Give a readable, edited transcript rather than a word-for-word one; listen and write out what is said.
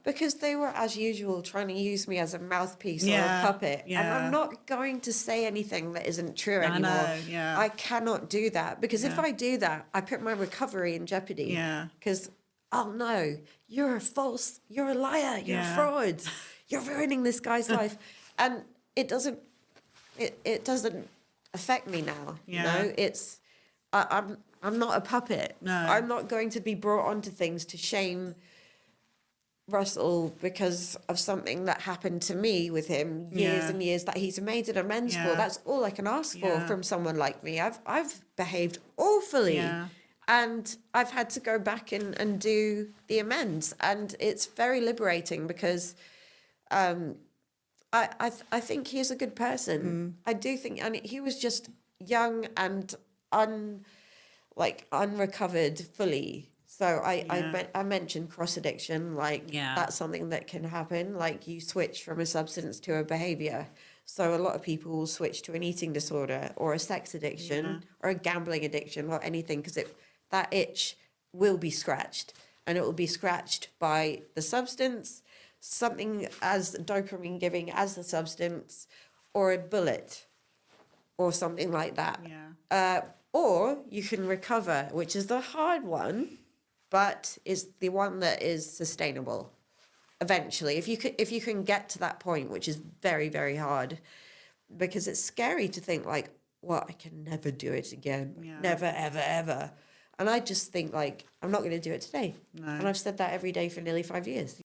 Because they were, as usual, trying to use me as a mouthpiece or a puppet. And I'm not going to say anything that isn't true anymore. I know, I cannot do that. Because if I do that, I put my recovery in jeopardy. Yeah. Because, oh no, you're a liar, you're a fraud. You're ruining this guy's life. And it doesn't affect me now. You know, it's, I'm not a puppet. No. I'm not going to be brought onto things to shame Russell because of something that happened to me with him years and years that he's made an amends for. That's all I can ask for from someone like me. I've behaved awfully and I've had to go back and do the amends, and it's very liberating because I think he's a good person. I do think, and he was just young and unrecovered fully. So I mentioned cross addiction, that's something that can happen. Like you switch from a substance to a behavior. So a lot of people will switch to an eating disorder or a sex addiction or a gambling addiction or anything, because that itch will be scratched, and it will be scratched by the substance, something as dopamine giving as the substance, or a bullet or something like that. Or you can recover, which is the hard one, but is the one that is sustainable eventually. If you can get to that point, which is very, very hard, because it's scary to think like, well, I can never do it again. Never, ever, ever. And I just think like, I'm not going to do it today. And I've said that every day for nearly 5 years.